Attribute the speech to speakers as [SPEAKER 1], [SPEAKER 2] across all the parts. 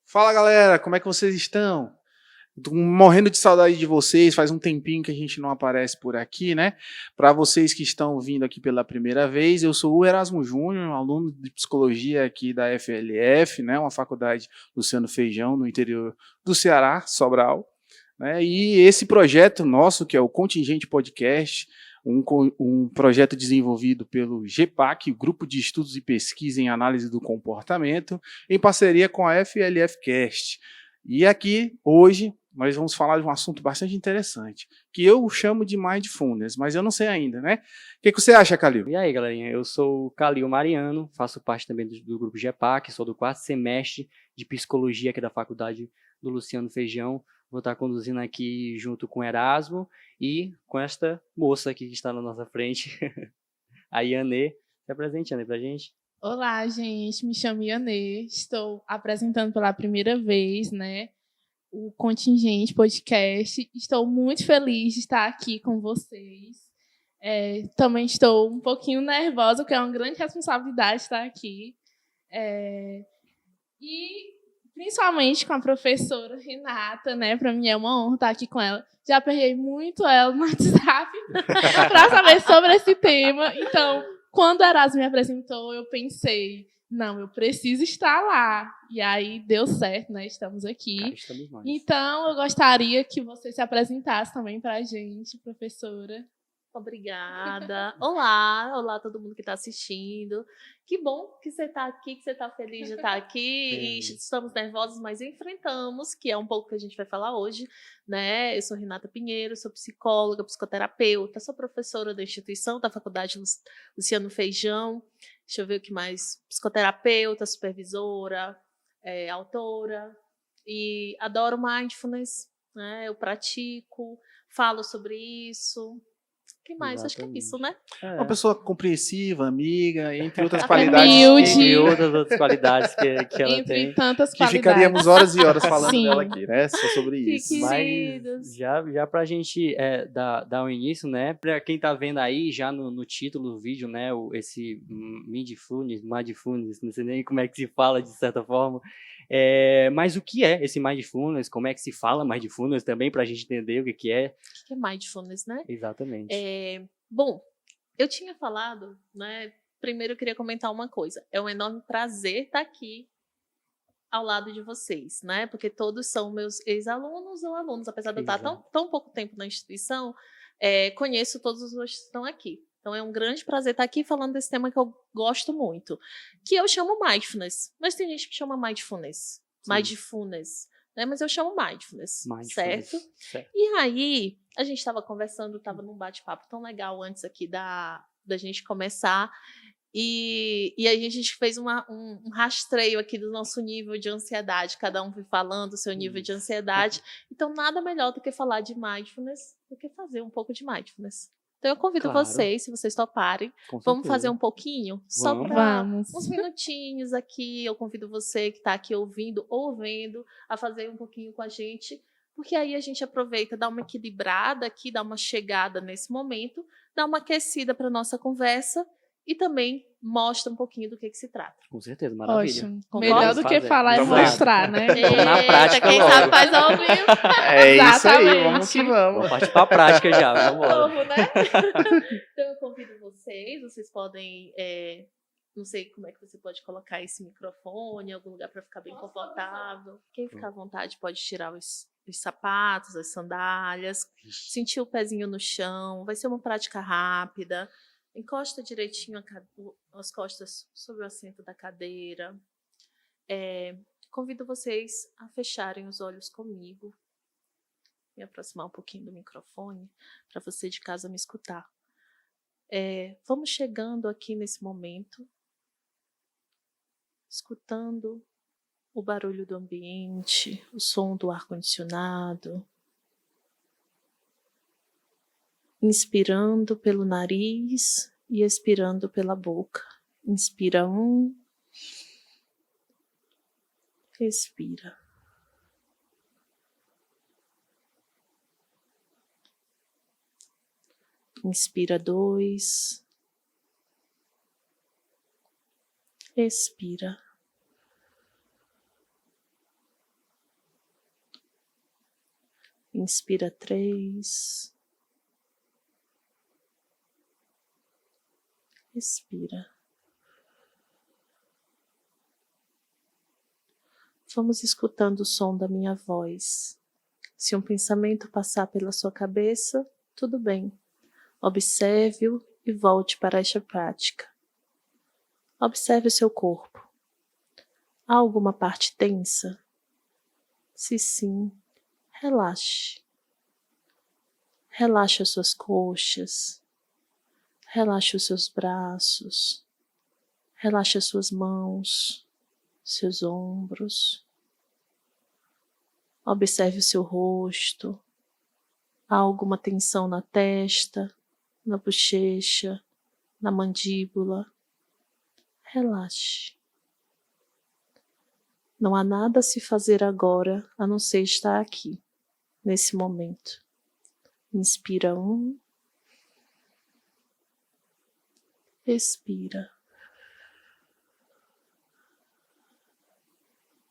[SPEAKER 1] Fala, galera, como é que vocês estão? Tô morrendo de saudade de vocês, faz um tempinho que a gente não aparece por aqui, né? Para vocês que estão vindo aqui pela primeira vez, eu sou o Erasmo Júnior, aluno de psicologia aqui da FLF, né? Uma faculdade Luciano Feijão, no interior do Ceará, Sobral, né? E esse projeto nosso, que é o Contingente Podcast, um projeto desenvolvido pelo GEPAC, o Grupo de Estudos e Pesquisa em Análise do Comportamento, em parceria com a FLF Cast. E aqui, hoje, nós vamos falar de um assunto bastante interessante, que eu chamo de Mindfulness, mas eu não sei ainda, né? O que você acha, Calil?
[SPEAKER 2] E aí, galerinha, eu sou o Calil Mariano, faço parte também do grupo GEPAC, sou do 4º semestre de Psicologia aqui da Faculdade do Luciano Feijão. Vou estar conduzindo aqui junto com o Erasmo e com esta moça aqui que está na nossa frente, a Yanê. Se apresente, Yanê, pra gente.
[SPEAKER 3] Olá, gente, me chamo Yanê, estou apresentando pela primeira vez, né, o Contingente Podcast. Estou muito feliz de estar aqui com vocês. Também estou um pouquinho nervosa, porque é uma grande responsabilidade estar aqui. E principalmente com a professora Renata, né? Para mim é uma honra estar aqui com ela. Já aperrei muito ela no WhatsApp para saber sobre esse tema. Então, quando o Erasmo me apresentou, eu pensei, não, eu preciso estar lá. E aí deu certo, né? Estamos aqui. Então, eu gostaria que você se apresentasse também para a gente, professora.
[SPEAKER 4] Obrigada. Olá todo mundo que está assistindo. Que bom que você está aqui, que você está feliz de estar aqui. E estamos nervosos, mas enfrentamos, que é um pouco que a gente vai falar hoje, né? Eu sou Renata Pinheiro, sou psicóloga, psicoterapeuta, sou professora da instituição, da Faculdade Luciano Feijão. Deixa eu ver o que mais. Psicoterapeuta, supervisora, autora. E adoro mindfulness, né? Eu pratico, falo sobre isso. O que mais?
[SPEAKER 2] Exatamente.
[SPEAKER 4] Acho que é isso, né?
[SPEAKER 1] Uma pessoa compreensiva, amiga, entre outras
[SPEAKER 3] qualidades.
[SPEAKER 2] Entre outras qualidades que ela
[SPEAKER 3] entre
[SPEAKER 2] tem.
[SPEAKER 3] Tantas
[SPEAKER 1] que
[SPEAKER 3] qualidades.
[SPEAKER 1] ficaríamos horas e horas falando
[SPEAKER 3] Sim.
[SPEAKER 1] dela aqui, né? Só sobre isso.
[SPEAKER 2] Mas já pra gente dar um início, né? Pra quem tá vendo aí, já no título do vídeo, né? Esse Mindfulness, não sei nem como é que se fala de certa forma. Mas o que é esse Mindfulness? Como é que se fala Mindfulness também, pra gente entender o que é?
[SPEAKER 4] O que é Mindfulness, né?
[SPEAKER 2] Exatamente.
[SPEAKER 4] Bom, eu tinha falado, né? Primeiro eu queria comentar uma coisa. É um enorme prazer estar aqui ao lado de vocês, né? Porque todos são meus ex-alunos ou alunos, apesar de eu estar tão pouco tempo na instituição, conheço todos os que estão aqui. Então, é um grande prazer estar aqui falando desse tema que eu gosto muito, que eu chamo Mindfulness. Mas tem gente que chama Mindfulness, né? Mas eu chamo Mindfulness. Certo? E aí, a gente estava conversando, estava num bate-papo tão legal antes aqui da gente começar, e aí a gente fez um rastreio aqui do nosso nível de ansiedade, cada um foi falando o seu nível de ansiedade. Então, nada melhor do que falar de Mindfulness do que fazer um pouco de Mindfulness. Então, eu convido vocês, se vocês toparem, vamos fazer um pouquinho? Só para uns minutinhos aqui. Eu convido você que está aqui ouvindo ou vendo a fazer um pouquinho com a gente, porque aí a gente aproveita, dá uma equilibrada aqui, dá uma chegada nesse momento, dá uma aquecida para a nossa conversa e também mostra um pouquinho do que se trata.
[SPEAKER 2] Com certeza, maravilha.
[SPEAKER 3] Ótimo. Melhor do que falar é mostrar, né?
[SPEAKER 2] Vamos na prática
[SPEAKER 4] quem sabe faz ao vivo.
[SPEAKER 1] Isso aí, vamos que vamos.
[SPEAKER 2] Vamos partir para a prática já, vamos embora.
[SPEAKER 4] Novo, né? Então eu convido vocês podem, não sei como é que você pode colocar esse microfone em algum lugar para ficar bem confortável. Quem ficar à vontade pode tirar os sapatos, as sandálias, sentir o pezinho no chão. Vai ser uma prática rápida. Encosta direitinho as costas sobre o assento da cadeira. Convido vocês a fecharem os olhos comigo. Me aproximar um pouquinho do microfone para você de casa me escutar. Vamos chegando aqui nesse momento, escutando o barulho do ambiente, o som do ar-condicionado. Inspirando pelo nariz e expirando pela boca. Inspira 1. Respira. Inspira 2. Expira. Inspira 3. Expira. Vamos escutando o som da minha voz. Se um pensamento passar pela sua cabeça, tudo bem. Observe-o e volte para esta prática. Observe o seu corpo. Há alguma parte tensa? Se sim, relaxe. Relaxe as suas coxas. Relaxe os seus braços. Relaxe as suas mãos, seus ombros. Observe o seu rosto. Há alguma tensão na testa, na bochecha, na mandíbula? Relaxe. Não há nada a se fazer agora, a não ser estar aqui, nesse momento. Inspira 1. Expira.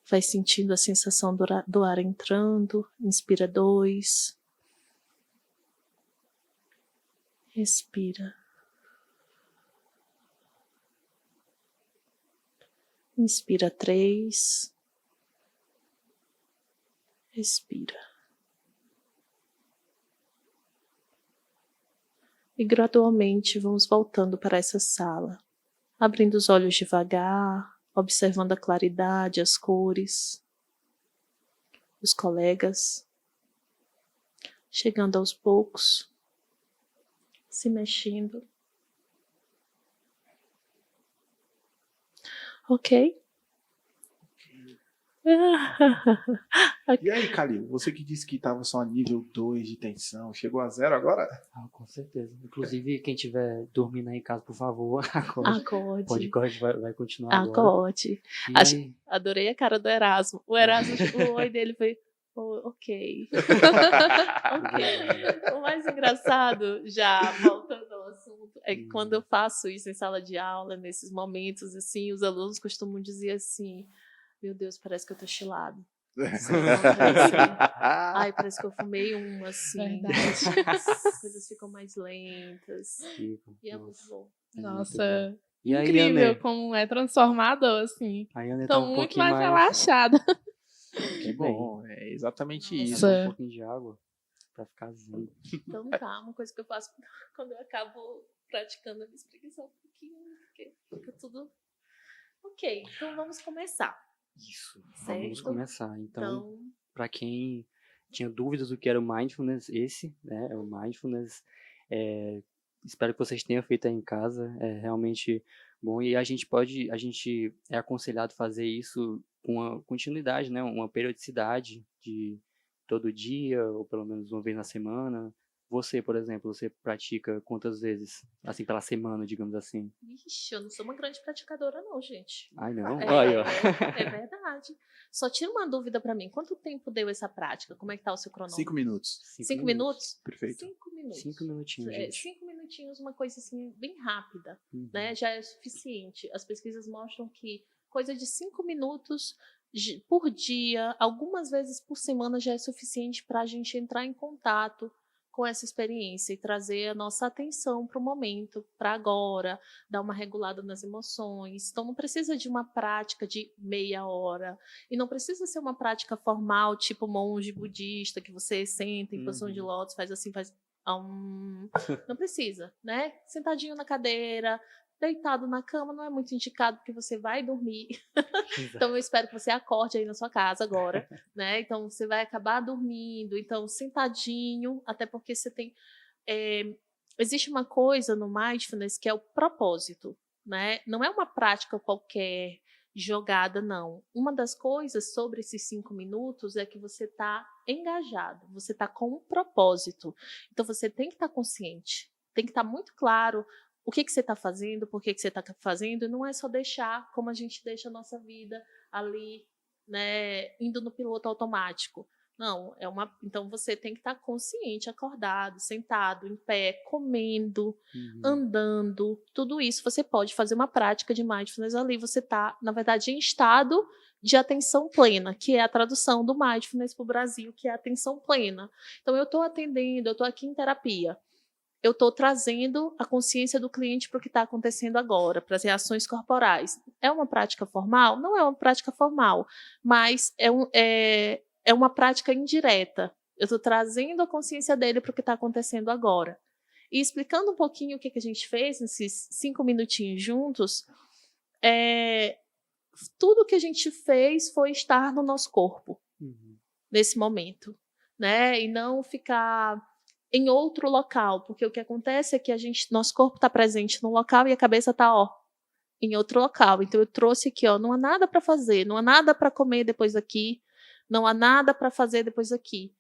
[SPEAKER 4] Vai sentindo a sensação do ar entrando. Inspira 2. Expira. Inspira 3. Expira. E gradualmente vamos voltando para essa sala, abrindo os olhos devagar, observando a claridade, as cores, os colegas, chegando aos poucos, se mexendo. Ok?
[SPEAKER 1] E aí, Calil, você que disse que estava só a nível 2 de tensão, chegou a 0 agora?
[SPEAKER 2] Ah, com certeza. Inclusive, quem estiver dormindo aí em casa, por favor, acorde.
[SPEAKER 4] Acorde.
[SPEAKER 2] Podcast vai continuar agora.
[SPEAKER 4] Acorde.
[SPEAKER 2] E aí,
[SPEAKER 4] Adorei a cara do Erasmo. O Erasmo, o oi dele foi, ok. Ok. O mais engraçado, já voltando ao assunto, é que quando eu faço isso em sala de aula, nesses momentos, assim, os alunos costumam dizer assim, meu Deus, parece que eu tô chilado. Ai, parece que eu fumei assim.
[SPEAKER 3] Verdade.
[SPEAKER 4] As coisas ficam mais lentas.
[SPEAKER 2] fica,
[SPEAKER 4] E é
[SPEAKER 2] nossa,
[SPEAKER 4] muito bom.
[SPEAKER 2] é muito bom.
[SPEAKER 3] Nossa,
[SPEAKER 2] E aí,
[SPEAKER 3] incrível
[SPEAKER 2] Anê?
[SPEAKER 3] como é transformador, assim.
[SPEAKER 2] A Anê
[SPEAKER 3] Tô
[SPEAKER 2] tá um
[SPEAKER 3] muito
[SPEAKER 2] pouquinho
[SPEAKER 3] mais
[SPEAKER 2] mais...
[SPEAKER 3] relaxada.
[SPEAKER 1] Que bom, é exatamente
[SPEAKER 2] Ela
[SPEAKER 1] isso.
[SPEAKER 2] tá
[SPEAKER 3] Nossa.
[SPEAKER 2] um pouquinho de água pra ficar zen.
[SPEAKER 4] Então tá, uma coisa que eu faço quando eu acabo praticando é me espreguiçar um pouquinho, porque fica tudo ok. Então vamos começar.
[SPEAKER 2] Isso,
[SPEAKER 4] Certo.
[SPEAKER 2] vamos começar. Então,
[SPEAKER 4] Então,
[SPEAKER 2] para quem tinha dúvidas do que era o Mindfulness, esse, né, é o Mindfulness. Espero que vocês tenham feito aí em casa, é realmente bom. E a gente é aconselhado fazer isso com uma continuidade, né, uma periodicidade de todo dia, ou pelo menos uma vez na semana. Você, por exemplo, você pratica quantas vezes, assim, pela semana, digamos assim?
[SPEAKER 4] ixi, eu não sou uma grande praticadora não, gente.
[SPEAKER 2] Ai, não?
[SPEAKER 4] É,
[SPEAKER 2] Aí, ó.
[SPEAKER 4] é verdade. Só tira uma dúvida pra mim. Quanto tempo deu essa prática? Como é que tá o seu cronômetro?
[SPEAKER 1] 5 minutos.
[SPEAKER 4] 5 minutos?
[SPEAKER 1] Perfeito.
[SPEAKER 4] 5 minutos.
[SPEAKER 2] 5 minutinhos, gente.
[SPEAKER 4] 5 minutinhos, uma coisa assim, bem rápida,
[SPEAKER 2] Uhum.
[SPEAKER 4] né? Já é suficiente. As pesquisas mostram que coisa de 5 minutos por dia, algumas vezes por semana, já é suficiente para a gente entrar em contato com essa experiência e trazer a nossa atenção para o momento, para agora, dar uma regulada nas emoções. Então, não precisa de uma prática de meia hora. E não precisa ser uma prática formal, tipo monge budista, que você senta em posição de lótus, faz assim, faz... Não precisa, né? Sentadinho na cadeira, deitado na cama, não é muito indicado, porque você vai dormir. Então, eu espero que você acorde aí na sua casa agora, né? Então, você vai acabar dormindo. Então, sentadinho, até porque você tem... existe uma coisa no Mindfulness que é o propósito, né? Não é uma prática qualquer jogada, não. Uma das coisas sobre esses 5 minutos é que você está engajado, você está com um propósito. Então, você tem que estar consciente, tem que estar muito claro o que você está fazendo, por que você está fazendo, e não é só deixar como a gente deixa a nossa vida ali, né, indo no piloto automático. Não, então você tem que estar consciente, acordado, sentado, em pé, comendo, andando, tudo isso você pode fazer uma prática de mindfulness ali, você está, na verdade, em estado de atenção plena, que é a tradução do mindfulness para o Brasil, que é a atenção plena. Então eu estou atendendo, eu estou aqui em terapia, eu estou trazendo a consciência do cliente para o que está acontecendo agora, para as reações corporais. É uma prática formal? Não é uma prática formal, mas é uma prática indireta. Eu estou trazendo a consciência dele para o que está acontecendo agora. E explicando um pouquinho o que a gente fez nesses 5 minutinhos juntos, tudo que a gente fez foi estar no nosso corpo, nesse momento, né? E não ficar em outro local, porque o que acontece é que nosso corpo está presente num local e a cabeça está, em outro local. Então eu trouxe aqui, não há nada para fazer, não há nada para comer depois daqui, não há nada para fazer depois daqui.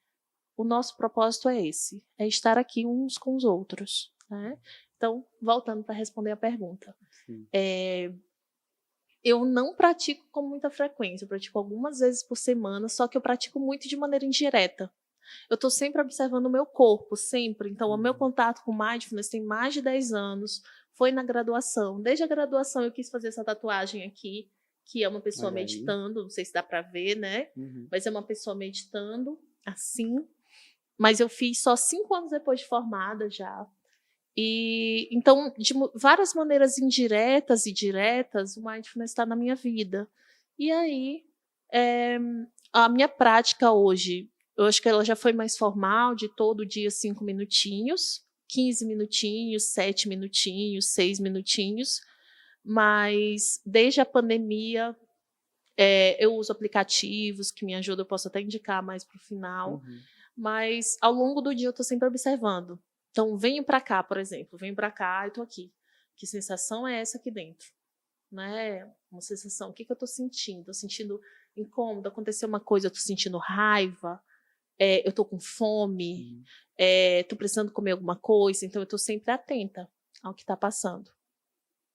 [SPEAKER 4] O nosso propósito é esse, é estar aqui uns com os outros, né? Então, voltando para responder a pergunta. Eu não pratico com muita frequência, eu pratico algumas vezes por semana, só que eu pratico muito de maneira indireta. Eu estou sempre observando o meu corpo, sempre. Então, o meu contato com mindfulness tem mais de 10 anos, foi na graduação. Desde a graduação eu quis fazer essa tatuagem aqui, que é uma pessoa meditando, não sei se dá para ver, né? Mas é uma pessoa meditando, assim. Mas eu fiz só 5 anos depois de formada já. E então, de várias maneiras indiretas e diretas, o mindfulness está na minha vida. E aí, a minha prática hoje, eu acho que ela já foi mais formal, de todo dia 5 minutinhos, 15 minutinhos, 7 minutinhos, 6 minutinhos. Mas desde a pandemia, eu uso aplicativos que me ajudam, eu posso até indicar mais para o final. Mas ao longo do dia eu estou sempre observando. Então, venho para cá, por exemplo, venho para cá e estou aqui. Que sensação é essa aqui dentro? Né? Uma sensação, o que eu estou sentindo? Estou sentindo incômodo, aconteceu uma coisa, eu estou sentindo raiva, eu estou com fome, estou precisando comer alguma coisa, então eu estou sempre atenta ao que está passando.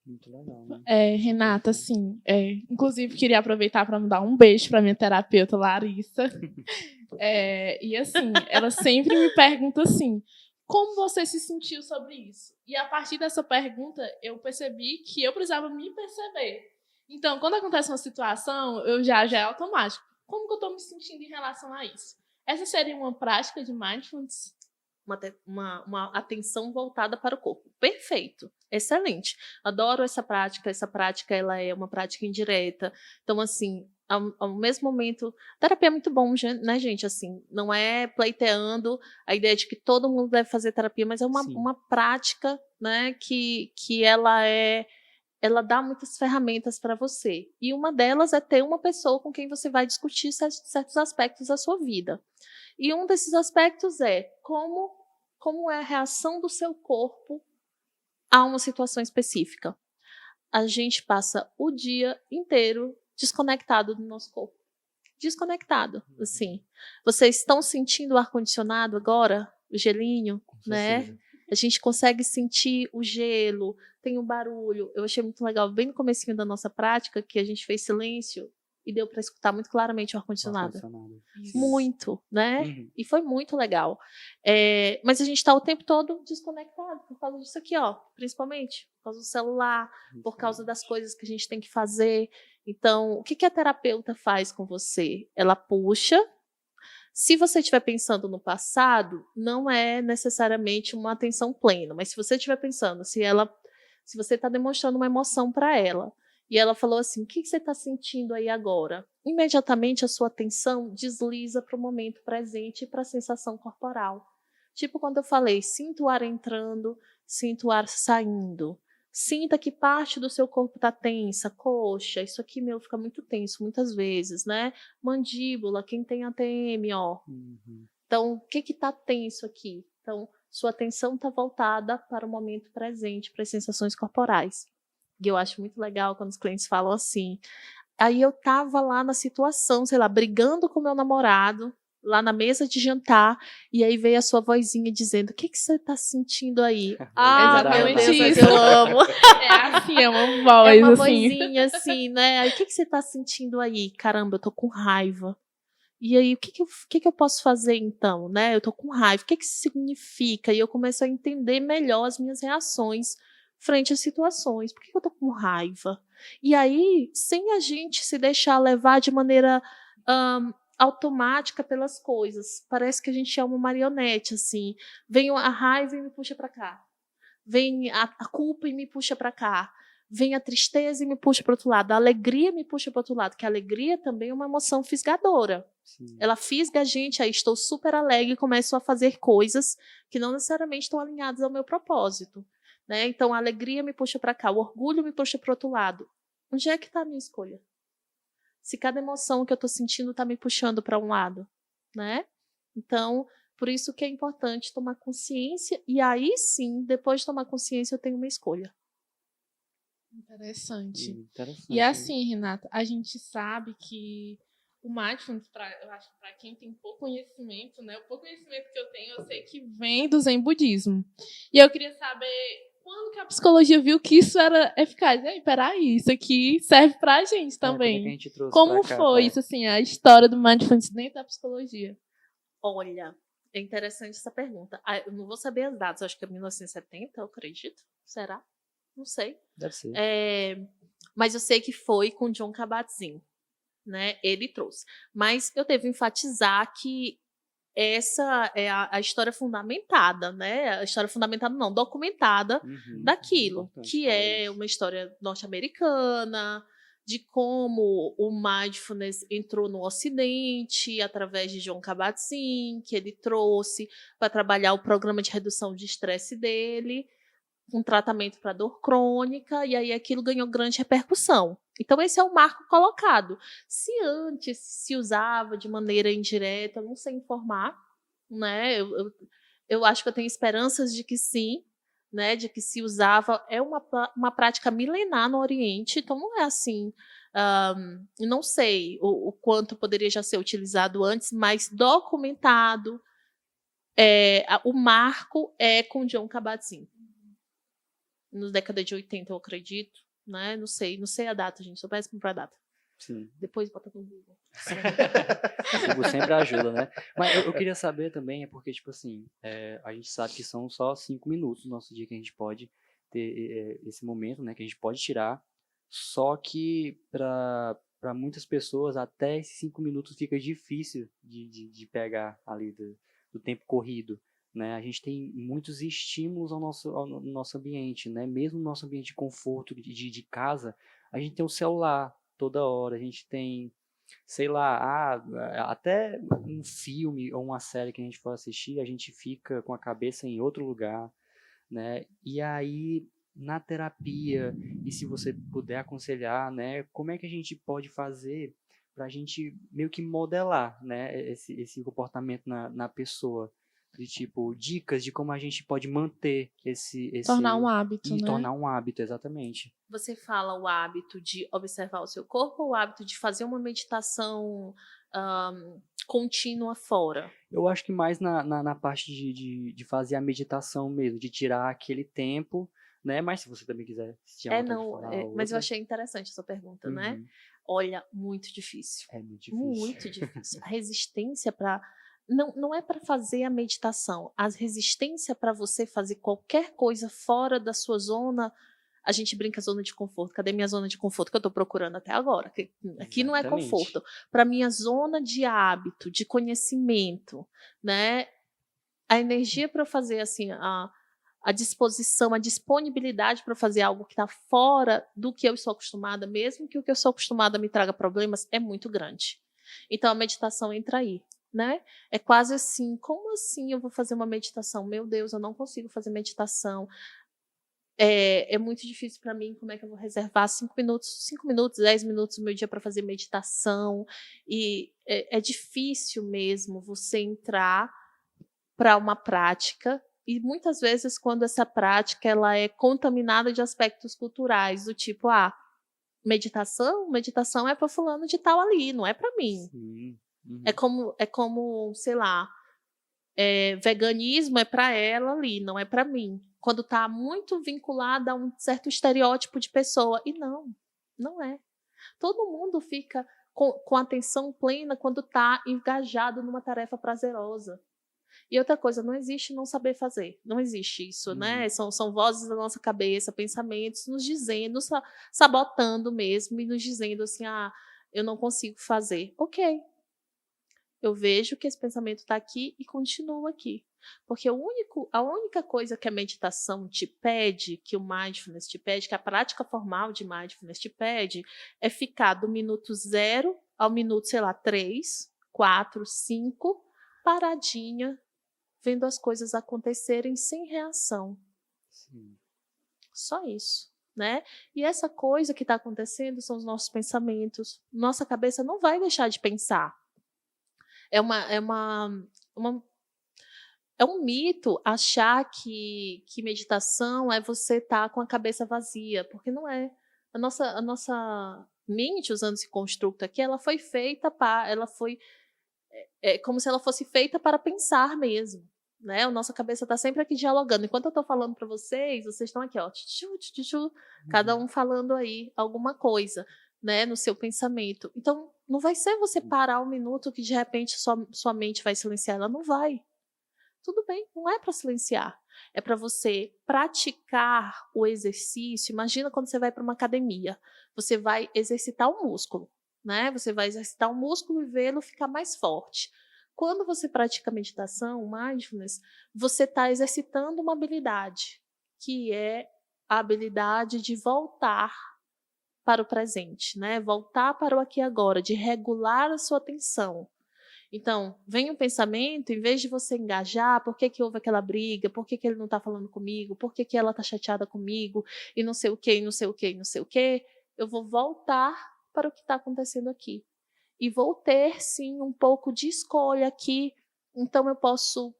[SPEAKER 2] Muito legal, né?
[SPEAKER 3] Renata, assim, inclusive queria aproveitar para mandar um beijo para minha terapeuta Larissa. E assim, ela sempre me pergunta assim, como você se sentiu sobre isso? E a partir dessa pergunta, eu percebi que eu precisava me perceber. Então, quando acontece uma situação, eu já é automático. Como que eu estou me sentindo em relação a isso? Essa seria uma prática de mindfulness?
[SPEAKER 4] Uma atenção voltada para o corpo. Perfeito, excelente. Adoro essa prática. Essa prática ela é uma prática indireta. Então, assim, ao mesmo momento, terapia é muito bom, né, gente? Assim, não é pleiteando a ideia de que todo mundo deve fazer terapia, mas é uma prática, né, que ela dá muitas ferramentas para você. E uma delas é ter uma pessoa com quem você vai discutir certos aspectos da sua vida. E um desses aspectos é como é a reação do seu corpo a uma situação específica. A gente passa o dia inteiro desconectado do nosso corpo. Desconectado, assim. Vocês estão sentindo o ar-condicionado agora? O gelinho, né? A gente consegue sentir o gelo, tem o barulho. Eu achei muito legal, bem no comecinho da nossa prática, que a gente fez silêncio e deu para escutar muito claramente o ar-condicionado. Muito, né? E foi muito legal. Mas a gente está o tempo todo desconectado por causa disso aqui, principalmente. Por causa do celular, por causa das coisas que a gente tem que fazer. Então, o que a terapeuta faz com você? Ela puxa. Se você estiver pensando no passado, não é necessariamente uma atenção plena. Mas se você estiver pensando, se você está demonstrando uma emoção para ela, e ela falou assim, o que você está sentindo aí agora? Imediatamente a sua atenção desliza para o momento presente e para a sensação corporal. Tipo quando eu falei, sinta o ar entrando, sinta o ar saindo. Sinta que parte do seu corpo está tensa, coxa, isso aqui meu fica muito tenso muitas vezes, né? Mandíbula, quem tem ATM, Então, o que está tenso aqui? Então, sua atenção está voltada para o momento presente, para as sensações corporais. E eu acho muito legal quando os clientes falam assim. Aí eu tava lá na situação, sei lá, brigando com meu namorado, lá na mesa de jantar, e aí veio a sua vozinha dizendo, o que você tá sentindo aí? Meu Deus,
[SPEAKER 3] isso.
[SPEAKER 4] eu amo.
[SPEAKER 3] Assim, é uma voz,
[SPEAKER 4] uma
[SPEAKER 3] assim.
[SPEAKER 4] vozinha assim, né? Aí, o que você tá sentindo aí? Caramba, eu tô com raiva. E aí, o que eu posso fazer então, né? Eu tô com raiva, o que isso significa? E eu começo a entender melhor as minhas reações frente às situações. Por que eu tô com raiva? E aí, sem a gente se deixar levar de maneira automática pelas coisas, parece que a gente é uma marionete, assim. Vem a raiva e me puxa para cá. Vem a culpa e me puxa para cá. Vem a tristeza e me puxa para o outro lado. A alegria me puxa para o outro lado, que a alegria também é uma emoção fisgadora.
[SPEAKER 2] Sim.
[SPEAKER 4] Ela fisga a gente, aí estou super alegre e começo a fazer coisas que não necessariamente estão alinhadas ao meu propósito. Né? Então, a alegria me puxa para cá, o orgulho me puxa para o outro lado. Onde é que está a minha escolha? Se cada emoção que eu estou sentindo está me puxando para um lado. Né? Então, por isso que é importante tomar consciência, e aí sim, depois de tomar consciência, eu tenho uma escolha.
[SPEAKER 3] Interessante.
[SPEAKER 2] Interessante.
[SPEAKER 3] E assim, Renata, a gente sabe que o mindfulness, eu acho que para quem tem pouco conhecimento, né? O pouco conhecimento que eu tenho, eu sei que vem do Zen budismo. E eu queria saber quando que a psicologia viu que isso era eficaz. Ei, peraí, isso aqui serve pra gente também.
[SPEAKER 2] Como é que a gente trouxe
[SPEAKER 3] Como
[SPEAKER 2] pra cá,
[SPEAKER 3] foi
[SPEAKER 2] tá?
[SPEAKER 3] isso, assim, a história do mindfulness dentro da psicologia?
[SPEAKER 4] Olha, é interessante essa pergunta. Eu não vou saber as datas, acho que é 1970, eu acredito. Será? Não sei.
[SPEAKER 2] Deve ser.
[SPEAKER 4] Mas eu sei que foi com Jon Kabat-Zinn, né? Ele trouxe. Mas eu devo enfatizar que essa é a história fundamentada, né? A história fundamentada não, documentada daquilo,
[SPEAKER 2] Importante
[SPEAKER 4] que
[SPEAKER 2] falar
[SPEAKER 4] é
[SPEAKER 2] isso.
[SPEAKER 4] uma história norte-americana, de como o mindfulness entrou no Ocidente através de Jon Kabat-Zinn, que ele trouxe para trabalhar o programa de redução de estresse dele, um tratamento para dor crônica, e aí aquilo ganhou grande repercussão. Então, esse é o marco colocado. Se antes se usava de maneira indireta, eu não sei informar, né? Eu acho que eu tenho esperanças de que sim, né? De que se usava. É uma prática milenar no Oriente, então não é assim. Não sei o quanto poderia já ser utilizado antes, mas documentado. O marco é com Jon Kabat-Zinn. Na década de 80, eu acredito, né? Não sei a data, gente, sou péssimo para data.
[SPEAKER 2] Sim.
[SPEAKER 4] Depois bota no Google.
[SPEAKER 2] O Google sempre ajuda, né? Mas eu queria saber também, é porque, tipo assim, a gente sabe que são só 5 minutos no nosso dia que a gente pode ter esse momento, né? Que a gente pode tirar. Só que para muitas pessoas, até esses 5 minutos fica difícil de pegar ali do tempo corrido. Né? A gente tem muitos estímulos ao nosso ambiente, né? Mesmo no nosso ambiente de conforto de casa, a gente tem o celular toda hora, a gente tem, sei lá, até um filme ou uma série que a gente for assistir, a gente fica com a cabeça em outro lugar, né? E aí, na terapia, e se você puder aconselhar, né? Como é que a gente pode fazer para a gente meio que modelar, né? Esse comportamento na pessoa? De tipo, dicas de como a gente pode manter
[SPEAKER 3] Tornar um hábito,
[SPEAKER 2] e
[SPEAKER 3] né?
[SPEAKER 2] tornar um hábito, exatamente.
[SPEAKER 4] Você fala o hábito de observar o seu corpo ou o hábito de fazer uma meditação contínua fora?
[SPEAKER 2] Eu acho que mais na parte de fazer a meditação mesmo, de tirar aquele tempo, né? Mas se você também quiser, se tiver vontade de falar
[SPEAKER 4] mas eu
[SPEAKER 2] outra.
[SPEAKER 4] achei interessante essa pergunta, né? Olha, muito difícil.
[SPEAKER 2] É muito difícil.
[SPEAKER 4] Muito difícil. A resistência para... Não é para fazer a meditação. A resistência para você fazer qualquer coisa fora da sua zona... A gente brinca zona de conforto. Cadê minha zona de conforto que eu estou procurando até agora? Aqui não é conforto. Para minha zona de hábito, de conhecimento, né? A energia para eu fazer assim, a disposição, a disponibilidade para fazer algo que está fora do que eu estou acostumada, mesmo que o que eu sou acostumada me traga problemas, é muito grande. Então a meditação entra aí. Né? É quase assim, como assim eu vou fazer uma meditação? Meu Deus, eu não consigo fazer meditação. É muito difícil para mim, como é que eu vou reservar 5 minutos, 10 minutos do meu dia para fazer meditação? E é difícil mesmo você entrar para uma prática, e muitas vezes quando essa prática ela é contaminada de aspectos culturais, do tipo, meditação é para fulano de tal ali, não é para mim.
[SPEAKER 2] Sim.
[SPEAKER 4] É como, sei lá, veganismo é para ela ali, não é para mim. Quando está muito vinculada a um certo estereótipo de pessoa. E não é. Todo mundo fica com atenção plena quando está engajado numa tarefa prazerosa. E outra coisa, não existe não saber fazer. Não existe isso, né? São vozes da nossa cabeça, pensamentos nos dizendo, sabotando mesmo e nos dizendo assim, eu não consigo fazer. Ok. Eu vejo que esse pensamento está aqui e continuo aqui. Porque a única coisa que a meditação te pede, que o mindfulness te pede, que a prática formal de mindfulness te pede, é ficar do minuto 0 ao minuto, 3, 4, 5, paradinha, vendo as coisas acontecerem sem reação.
[SPEAKER 2] Sim.
[SPEAKER 4] Só isso, né? E essa coisa que está acontecendo são os nossos pensamentos. Nossa cabeça não vai deixar de pensar. É um mito achar que meditação é você estar com a cabeça vazia, porque não é. A nossa mente, usando esse construto aqui, ela foi feita como se ela fosse feita para pensar mesmo. Né? A nossa cabeça está sempre aqui dialogando. Enquanto eu estou falando para vocês estão aqui, ó, cada um falando aí alguma coisa, né, no seu pensamento. Então, não vai ser você parar um minuto que de repente sua mente vai silenciar. Ela não vai. Tudo bem, não é para silenciar. É para você praticar o exercício. Imagina quando você vai para uma academia. Você vai exercitar um músculo, né? Você vai exercitar um músculo e vê-lo ficar mais forte. Quando você pratica meditação, mindfulness, você está exercitando uma habilidade, que é a habilidade de voltar para o presente, né? Voltar para o aqui e agora, de regular a sua atenção. Então, vem um pensamento, em vez de você engajar, por que houve aquela briga, por que ele não está falando comigo, por que ela está chateada comigo, e não sei o que, não sei o que, não sei o que, eu vou voltar para o que está acontecendo aqui. E vou ter, sim, um pouco de escolha aqui. Então, eu posso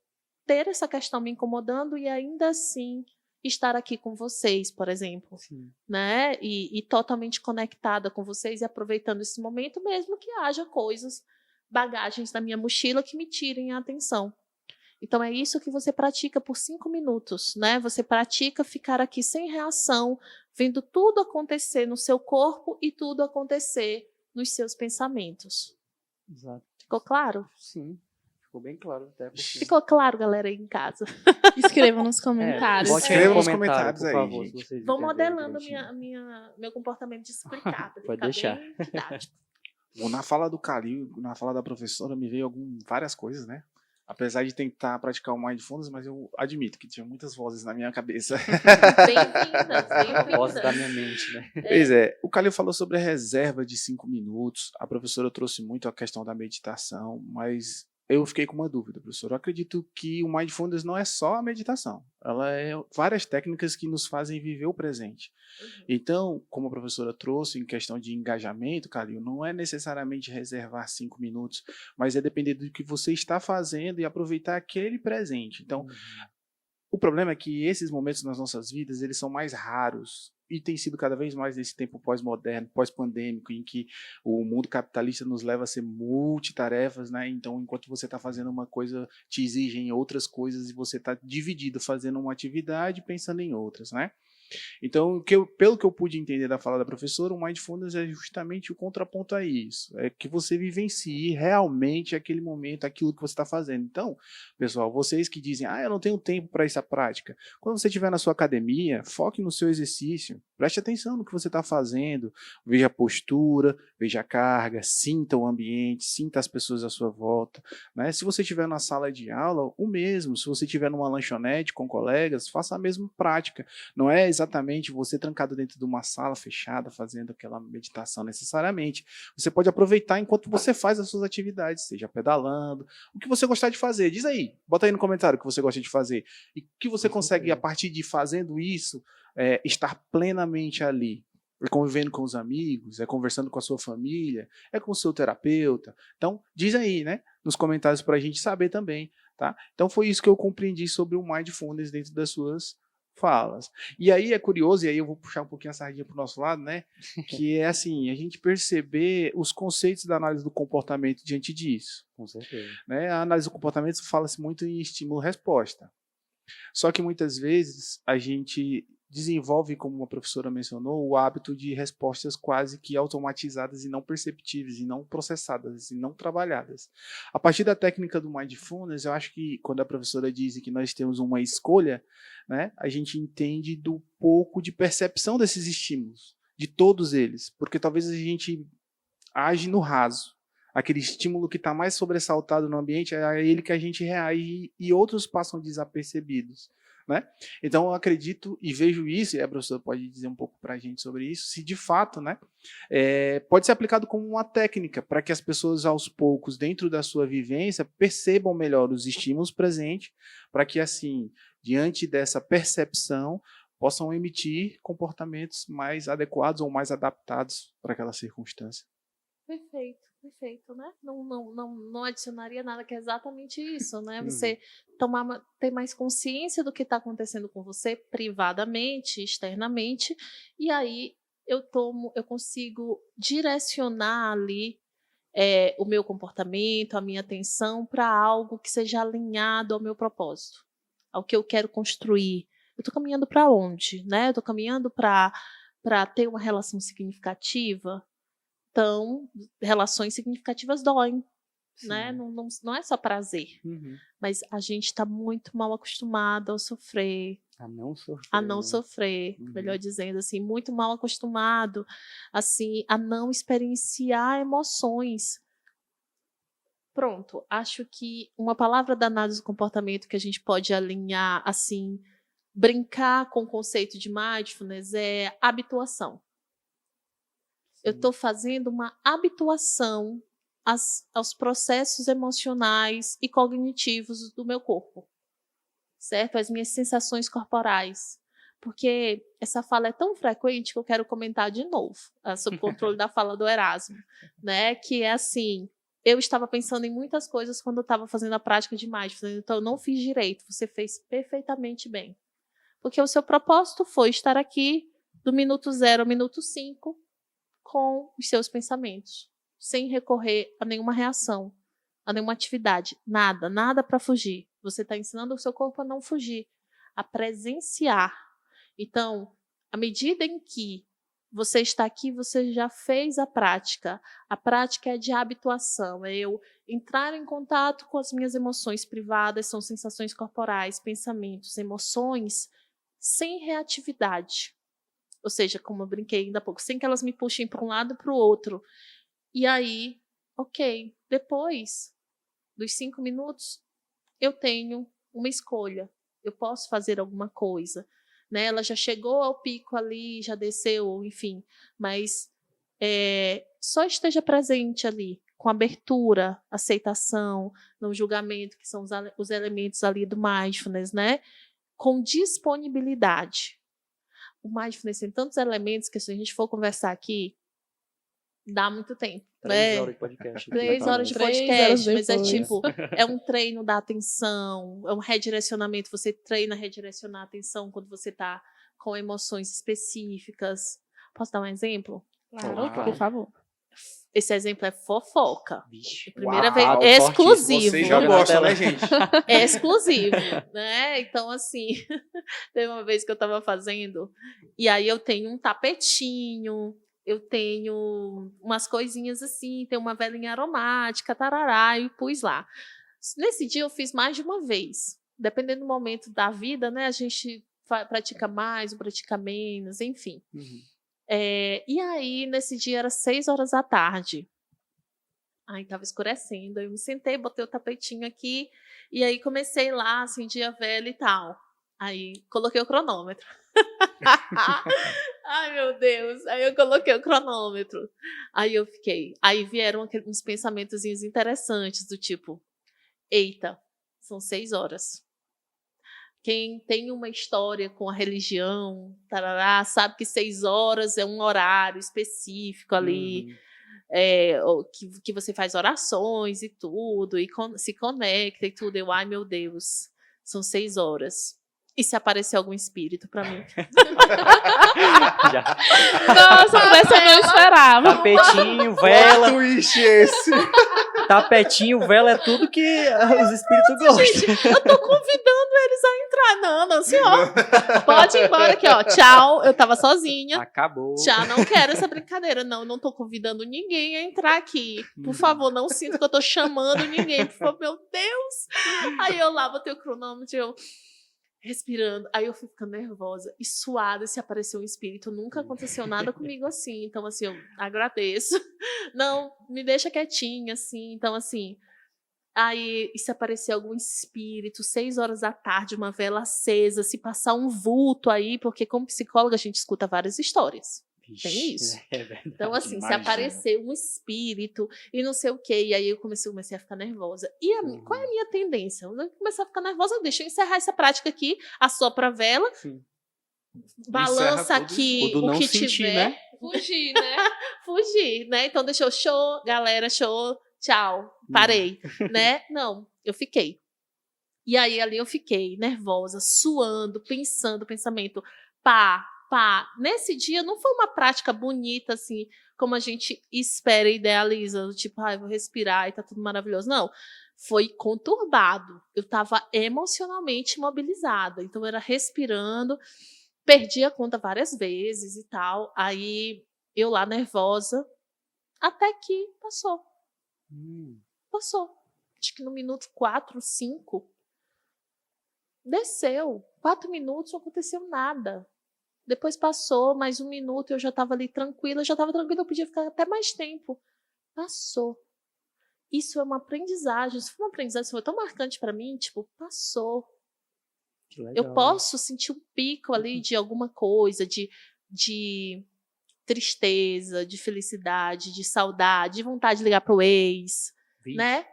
[SPEAKER 4] ter essa questão me incomodando e ainda assim estar aqui com vocês, por exemplo. Né? E totalmente conectada com vocês e aproveitando esse momento, mesmo que haja coisas, bagagens na minha mochila que me tirem a atenção. Então, é isso que você pratica por 5 minutos. Né? Você pratica ficar aqui sem reação, vendo tudo acontecer no seu corpo e tudo acontecer nos seus pensamentos.
[SPEAKER 2] Exato.
[SPEAKER 4] Ficou claro?
[SPEAKER 2] Sim, ficou bem claro. Até porque...
[SPEAKER 4] Ficou claro, galera, aí em casa?
[SPEAKER 3] Escreva nos comentários.
[SPEAKER 2] Bote
[SPEAKER 1] Escreva nos
[SPEAKER 2] comentário,
[SPEAKER 1] comentários
[SPEAKER 2] por
[SPEAKER 1] aí,
[SPEAKER 2] favor,
[SPEAKER 1] gente.
[SPEAKER 2] se vocês
[SPEAKER 4] Vou
[SPEAKER 2] entenderem
[SPEAKER 4] modelando
[SPEAKER 2] direitinho.
[SPEAKER 4] meu comportamento de explicar.
[SPEAKER 2] Pode deixar.
[SPEAKER 4] Bem didático.
[SPEAKER 1] Na fala do Calil, na fala da professora, me veio várias coisas, né? Apesar de tentar praticar o mindfulness, mas eu admito que tinha muitas vozes na minha cabeça.
[SPEAKER 4] Bem-vindas,
[SPEAKER 2] A voz
[SPEAKER 4] bem-vindas.
[SPEAKER 2] da minha mente, né?
[SPEAKER 1] Pois é, o Calil falou sobre a reserva de 5 minutos. A professora trouxe muito a questão da meditação, mas eu fiquei com uma dúvida, professor. Eu acredito que o mindfulness não é só a meditação. Ela é várias técnicas que nos fazem viver o presente. Então, como a professora trouxe em questão de engajamento, Calil, não é necessariamente reservar 5 minutos, mas é depender do que você está fazendo e aproveitar aquele presente. Então, o problema é que esses momentos nas nossas vidas, eles são mais raros. E tem sido cada vez mais nesse tempo pós-moderno, pós-pandêmico, em que o mundo capitalista nos leva a ser multitarefas, né? Então, enquanto você está fazendo uma coisa, te exigem outras coisas e você está dividido fazendo uma atividade pensando em outras, né? Então, pelo que eu pude entender da fala da professora, o mindfulness é justamente o contraponto a isso. É que você vivencie realmente aquele momento, aquilo que você está fazendo. Então, pessoal, vocês que dizem, eu não tenho tempo para essa prática. Quando você estiver na sua academia, foque no seu exercício. Preste atenção no que você está fazendo. Veja a postura, veja a carga, sinta o ambiente, sinta as pessoas à sua volta. Né? Se você estiver na sala de aula, o mesmo. Se você estiver numa lanchonete com colegas, faça a mesma prática. Não é exatamente você trancado dentro de uma sala fechada fazendo aquela meditação necessariamente. Você pode aproveitar enquanto você faz as suas atividades, seja pedalando, o que você gostar de fazer. Diz aí, bota aí no comentário o que você gosta de fazer. E o que você consegue, a partir de fazendo isso, estar plenamente ali. É convivendo com os amigos, é conversando com a sua família, é com o seu terapeuta. Então, diz aí, né, nos comentários para a gente saber também. Tá? Então, foi isso que eu compreendi sobre o mindfulness dentro das suas falas. E aí é curioso, e aí eu vou puxar um pouquinho a sardinha para o nosso lado, né? Que é assim, a gente perceber os conceitos da análise do comportamento diante disso.
[SPEAKER 2] Com certeza.
[SPEAKER 1] Né? A análise do comportamento fala-se muito em estímulo-resposta. Só que muitas vezes a gente desenvolve, como a professora mencionou, o hábito de respostas quase que automatizadas e não perceptíveis, e não processadas, e não trabalhadas. A partir da técnica do Mindfulness, eu acho que quando a professora diz que nós temos uma escolha, né, a gente entende do pouco de percepção desses estímulos, de todos eles, porque talvez a gente age no raso. Aquele estímulo que está mais sobressaltado no ambiente é a ele que a gente reage e outros passam desapercebidos, né? Então eu acredito e vejo isso, e a professora pode dizer um pouco para a gente sobre isso, se de fato, né, pode ser aplicado como uma técnica para que as pessoas aos poucos, dentro da sua vivência, percebam melhor os estímulos presentes, para que assim, diante dessa percepção, possam emitir comportamentos mais adequados ou mais adaptados para aquela circunstância.
[SPEAKER 4] Perfeito, né? Não adicionaria nada, que é exatamente isso, né? Você ter mais consciência do que está acontecendo com você privadamente, externamente, e aí eu consigo direcionar ali o meu comportamento, a minha atenção para algo que seja alinhado ao meu propósito, ao que eu quero construir. Eu estou caminhando para onde, né? Eu estou caminhando para ter uma relação significativa. Então, relações significativas doem, né? Não é só prazer. Mas a gente está muito mal acostumado a sofrer. A não sofrer, melhor dizendo assim, muito mal acostumado assim, a não experienciar emoções. Pronto, acho que uma palavra da análise do comportamento que a gente pode alinhar, assim, brincar com o conceito de mindfulness é habituação. Eu estou fazendo uma habituação aos processos emocionais e cognitivos do meu corpo, certo? As minhas sensações corporais. Porque essa fala é tão frequente que eu quero comentar de novo, sob o controle da fala do Erasmo, né? Que é assim, eu estava pensando em muitas coisas quando eu estava fazendo a prática de mindfulness, então eu não fiz direito, você fez perfeitamente bem. Porque o seu propósito foi estar aqui do minuto 0 ao minuto 5, com os seus pensamentos, sem recorrer a nenhuma reação, a nenhuma atividade, nada para fugir. Você está ensinando o seu corpo a não fugir, a presenciar. Então, à medida em que você está aqui, você já fez a prática. A prática é de habituação, é eu entrar em contato com as minhas emoções privadas, são sensações corporais, pensamentos, emoções, sem reatividade. Ou seja, como eu brinquei ainda há pouco, sem que elas me puxem para um lado e para o outro. E aí, ok, depois dos 5 minutos, eu tenho uma escolha. Eu posso fazer alguma coisa. Né? Ela já chegou ao pico ali, já desceu, enfim. Mas só esteja presente ali, com abertura, aceitação, não julgamento, que são os elementos ali do mindfulness, né? Com disponibilidade. O mindfulness tem tantos elementos que, se a gente for conversar aqui, dá muito tempo.
[SPEAKER 2] 3 horas de podcast.
[SPEAKER 4] 3 horas de podcast, mas é tipo, é um treino da atenção, é um redirecionamento, você treina a redirecionar a atenção quando você está com emoções específicas. Posso dar um exemplo?
[SPEAKER 3] Claro, por favor.
[SPEAKER 4] Esse exemplo é fofoca.
[SPEAKER 2] Vixe.
[SPEAKER 4] Primeira vez, é exclusivo.
[SPEAKER 1] Vocês já gostam, né, gente?
[SPEAKER 4] É exclusivo, né? Então, assim, teve uma vez que eu estava fazendo, e aí eu tenho um tapetinho, eu tenho umas coisinhas assim, tem uma velinha aromática, tarará, e pus lá. Nesse dia eu fiz mais de uma vez. Dependendo do momento da vida, né? A gente pratica mais ou pratica menos, enfim. E aí, nesse dia, era 6 horas da tarde. Aí estava escurecendo, eu me sentei, botei o tapetinho aqui, e aí comecei lá, acendi a vela e tal. Aí coloquei o cronômetro. Ai, meu Deus. Aí eu coloquei o cronômetro. Aí eu fiquei. Aí vieram uns pensamentozinhos interessantes, do tipo, eita, são 6 horas. Quem tem uma história com a religião, tarará, sabe que 6 horas é um horário específico ali, que você faz orações e tudo, e se conecta e tudo. Eu, ai, meu Deus, são 6 horas. E se aparecer algum espírito pra mim?
[SPEAKER 3] Nossa, essa eu não esperava.
[SPEAKER 2] Tapetinho, vela.
[SPEAKER 1] Twist esse.
[SPEAKER 2] Tapetinho, vela é tudo que os espíritos gostam.
[SPEAKER 4] Gente, eu tô convidando eles a entrar. Não, senhor. Pode ir embora aqui, ó. Tchau. Eu tava sozinha.
[SPEAKER 2] Acabou.
[SPEAKER 4] Tchau, não quero essa brincadeira. Não tô convidando ninguém a entrar aqui. Por favor, não sinto que eu tô chamando ninguém. Por favor, meu Deus. Aí eu lá botei o cronômetro, eu respirando. Aí eu fui ficando nervosa e suada se apareceu um espírito. Nunca aconteceu nada comigo assim. Então, assim, eu agradeço. Não, me deixa quietinha, assim. Então, assim, aí se aparecer algum espírito, 6 horas da tarde, uma vela acesa, se passar um vulto aí, porque como psicóloga a gente escuta várias histórias. Tem isso.
[SPEAKER 2] É verdade,
[SPEAKER 4] Então, assim, se
[SPEAKER 2] imagina.
[SPEAKER 4] aparecer um espírito e não sei o quê, e aí eu comecei a ficar nervosa. E qual é a minha tendência? Eu comecei a ficar nervosa, deixa eu encerrar essa prática aqui, assopra a vela,
[SPEAKER 2] Sim.
[SPEAKER 4] balança
[SPEAKER 1] Encerra tudo
[SPEAKER 4] aqui
[SPEAKER 2] O do
[SPEAKER 4] o
[SPEAKER 2] não
[SPEAKER 4] que
[SPEAKER 2] sentir,
[SPEAKER 4] tiver.
[SPEAKER 2] né?
[SPEAKER 3] Fugir, né?
[SPEAKER 4] Fugir, né? Então deixa eu show, galera, show, tchau, parei, né? Não, eu fiquei. E aí ali eu fiquei nervosa, suando, pensando, pensamento, pá. Nesse dia não foi uma prática bonita, assim, como a gente espera e idealiza, tipo, vou respirar e tá tudo maravilhoso. Não, foi conturbado. Eu tava emocionalmente mobilizada, então eu era respirando, perdi a conta várias vezes e tal. Aí eu lá nervosa, até que passou. Passou. Acho que no minuto 4, 5, desceu. 4 minutos não aconteceu nada. Depois passou mais 1 minuto, eu já estava ali tranquila, eu podia ficar até mais tempo. Passou. Isso é uma aprendizagem, isso foi uma aprendizagem, isso foi tão marcante para mim, tipo, passou.
[SPEAKER 2] Que legal.
[SPEAKER 4] Eu posso sentir um pico ali de alguma coisa, de tristeza, de felicidade, de saudade, de vontade de ligar pro ex,
[SPEAKER 2] Vixe.
[SPEAKER 4] né?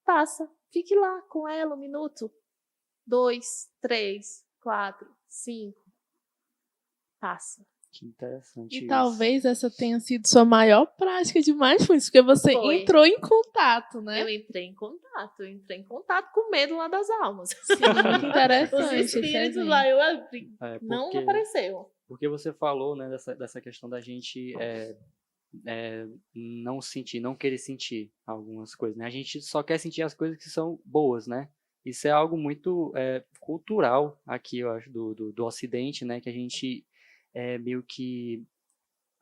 [SPEAKER 4] Passa. Fique lá com ela 1 minuto, 2, 3, 4, 5. Passa.
[SPEAKER 2] Que interessante
[SPEAKER 3] E
[SPEAKER 2] isso.
[SPEAKER 3] talvez essa tenha sido sua maior prática de mindfulness, porque você
[SPEAKER 4] Foi.
[SPEAKER 3] entrou em contato, né?
[SPEAKER 4] Eu entrei em contato com medo lá das almas.
[SPEAKER 3] Sim, muito interessante.
[SPEAKER 4] Os
[SPEAKER 3] esse
[SPEAKER 4] espíritos
[SPEAKER 3] exemplo.
[SPEAKER 4] lá, eu abri. Não
[SPEAKER 2] porque-
[SPEAKER 4] apareceu.
[SPEAKER 2] Porque você falou, né, dessa questão da gente não sentir, não querer sentir algumas coisas, né? A gente só quer sentir as coisas que são boas, né? Isso é algo muito cultural aqui, eu acho, do Ocidente, né? Que a gente meio que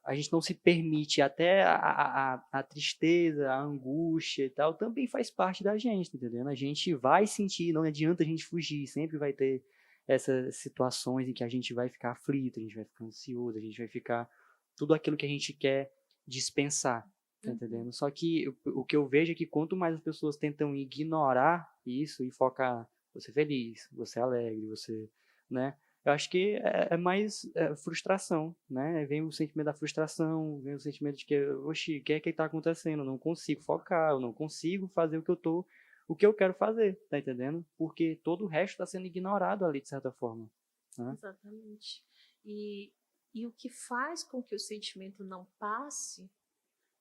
[SPEAKER 2] a gente não se permite, até a tristeza, a angústia e tal, também faz parte da gente, tá entendendo? A gente vai sentir, não adianta a gente fugir, sempre vai ter essas situações em que a gente vai ficar aflito, a gente vai ficar ansioso, a gente vai ficar tudo aquilo que a gente quer dispensar, tá entendendo? Só que o que eu vejo é que quanto mais as pessoas tentam ignorar isso e focar, você feliz, você alegre, você, né? Eu acho que é mais frustração, né? Vem o sentimento da frustração, vem o sentimento de que, oxi, o que é que está acontecendo? Eu não consigo focar, eu não consigo fazer o que eu quero fazer, tá entendendo? Porque todo o resto está sendo ignorado ali, de certa forma. Né?
[SPEAKER 4] Exatamente. E o que faz com que o sentimento não passe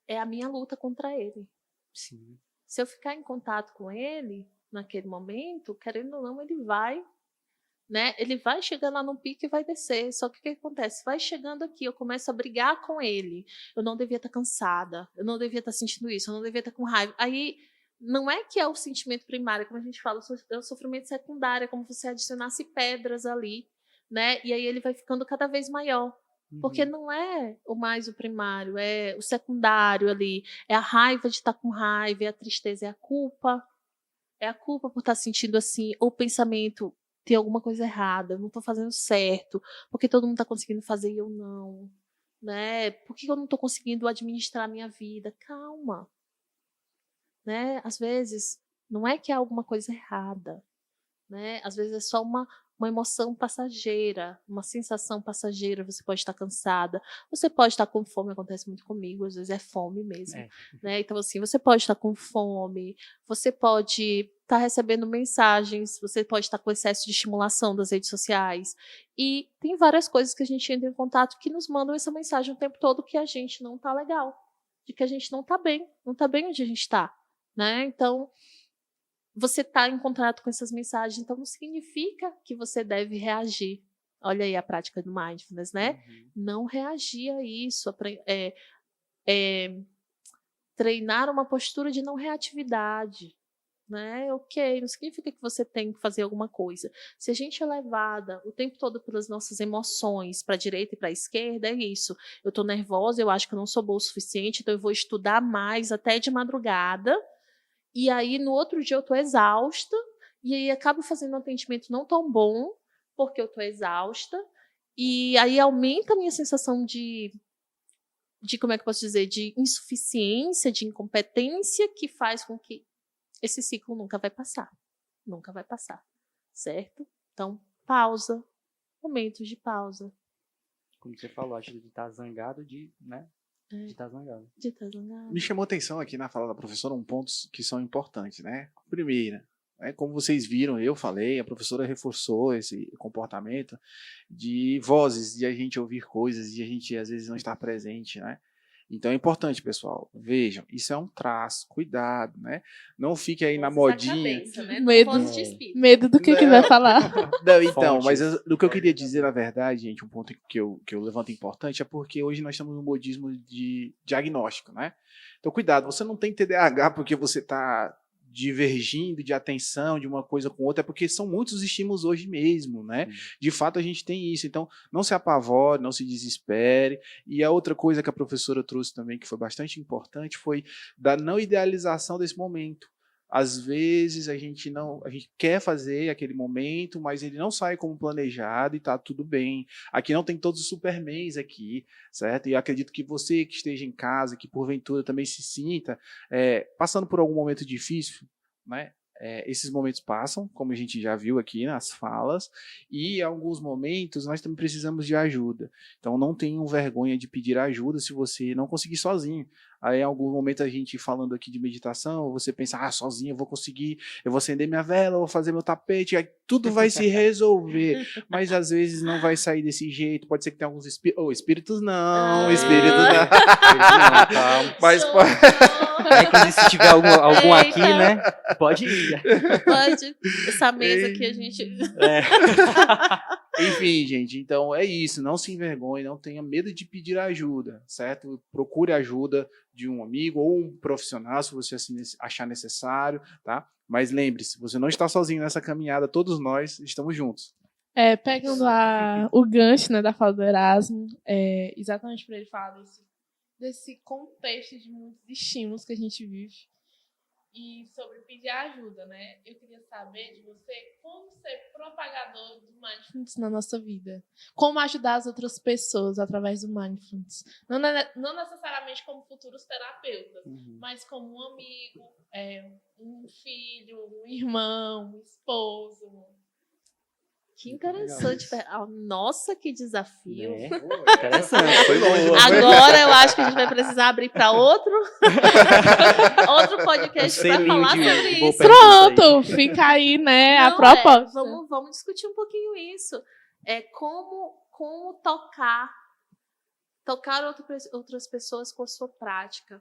[SPEAKER 4] é a minha luta contra ele.
[SPEAKER 2] Sim.
[SPEAKER 4] Se eu ficar em contato com ele, naquele momento, querendo ou não, ele vai, né? Ele vai chegar lá no pico e vai descer. Só que o que acontece? Vai chegando aqui, eu começo a brigar com ele. Eu não devia estar cansada, eu não devia estar sentindo isso, eu não devia estar com raiva. Aí, não é que é o sentimento primário, como a gente fala, é o sofrimento secundário, é como se você adicionasse pedras ali, né? E aí ele vai ficando cada vez maior. Porque não é mais o primário, é o secundário ali. É a raiva de estar com raiva, é a tristeza, é a culpa. É a culpa por estar sentindo assim, ou o pensamento, tem alguma coisa errada, eu não estou fazendo certo, porque todo mundo está conseguindo fazer e eu não, né? Por que eu não estou conseguindo administrar a minha vida? Calma, né? Às vezes, não é que há alguma coisa errada, né? Às vezes é só uma emoção passageira, uma sensação passageira, você pode estar cansada, você pode estar com fome, acontece muito comigo, às vezes é fome mesmo, né? Então assim, você pode estar com fome, você pode estar recebendo mensagens, você pode estar com excesso de estimulação das redes sociais, e tem várias coisas que a gente entra em contato que nos mandam essa mensagem o tempo todo que a gente não tá legal, de que a gente não tá bem onde a gente tá, né? Então, você está em contato com essas mensagens, então não significa que você deve reagir. Olha aí a prática do mindfulness, né? Não reagir a isso. treinar uma postura de não reatividade. Né? Ok, não significa que você tem que fazer alguma coisa. Se a gente é levada o tempo todo pelas nossas emoções para a direita e para a esquerda, é isso. Eu estou nervosa, eu acho que eu não sou boa o suficiente, então eu vou estudar mais até de madrugada, e aí no outro dia eu estou exausta, e aí acabo fazendo um atendimento não tão bom, porque eu estou exausta, e aí aumenta a minha sensação de como é que eu posso dizer, de insuficiência, de incompetência, que faz com que esse ciclo nunca vai passar. Nunca vai passar. Certo? Então, pausa. Momentos de pausa.
[SPEAKER 2] Como você falou, acho de estar zangado, né? De estar zangado.
[SPEAKER 4] De estar zangado.
[SPEAKER 1] Me chamou a atenção aqui na fala da professora pontos que são importantes, né? Primeira, como vocês viram, eu falei, a professora reforçou esse comportamento de vozes, de a gente ouvir coisas, de a gente às vezes não estar presente, né? Então é importante, pessoal. Vejam, isso é um traço, cuidado, né? Não fique aí na modinha.
[SPEAKER 4] Cabeça, né?
[SPEAKER 3] Medo do que vai falar.
[SPEAKER 1] Não, então,
[SPEAKER 2] Fontes.
[SPEAKER 1] mas o que eu queria dizer, na verdade, gente, um ponto que eu levanto importante é porque hoje nós estamos no modismo de diagnóstico, né? Então, cuidado, você não tem TDAH porque você está divergindo de atenção de uma coisa com outra, é porque são muitos estímulos hoje mesmo, né? De fato, a gente tem isso. Então, não se apavore, não se desespere. E a outra coisa que a professora trouxe também, que foi bastante importante, foi da não idealização desse momento. Às vezes a gente quer fazer aquele momento, mas ele não sai como planejado e tá tudo bem. Aqui não tem todos os supermans aqui, certo? E eu acredito que você que esteja em casa, que porventura também se sinta passando por algum momento difícil, né? Esses momentos passam, como a gente já viu aqui nas falas, e em alguns momentos nós também precisamos de ajuda. Então não tenham vergonha de pedir ajuda se você não conseguir sozinho. Aí em algum momento a gente falando aqui de meditação, você pensa, sozinho eu vou conseguir, eu vou acender minha vela, eu vou fazer meu tapete, aí tudo vai se resolver. Mas às vezes não vai sair desse jeito, pode ser que tenha alguns espíritos não, espíritos não.
[SPEAKER 2] Calma.
[SPEAKER 1] Mas
[SPEAKER 2] Aí, inclusive, se tiver algum aqui,
[SPEAKER 4] Eita.
[SPEAKER 2] né? Pode ir.
[SPEAKER 4] Pode. Essa mesa aqui a gente.
[SPEAKER 1] Enfim, gente, então é isso, não se envergonhe, não tenha medo de pedir ajuda, certo? Procure ajuda de um amigo ou um profissional, se você assim achar necessário, tá? Mas lembre-se, você não está sozinho nessa caminhada, todos nós estamos juntos.
[SPEAKER 3] Pegando o gancho, né, da fala do Erasmo, exatamente para ele falar desse contexto de muitos estímulos que a gente vive e sobre pedir ajuda, né? Eu queria saber de você como ser propagador do Mindfulness na nossa vida. Como ajudar as outras pessoas através do Mindfulness. Não necessariamente como futuros terapeutas, mas como um amigo, um filho, um irmão, um esposo.
[SPEAKER 4] Que interessante. Nossa, que desafio.
[SPEAKER 2] Interessante. Foi boa.
[SPEAKER 4] Agora eu acho que a gente vai precisar abrir para outro podcast para falar sobre isso.
[SPEAKER 3] Pronto, fica aí, né, a proposta.
[SPEAKER 4] Vamos discutir um pouquinho isso. Como tocar outras pessoas com a sua prática.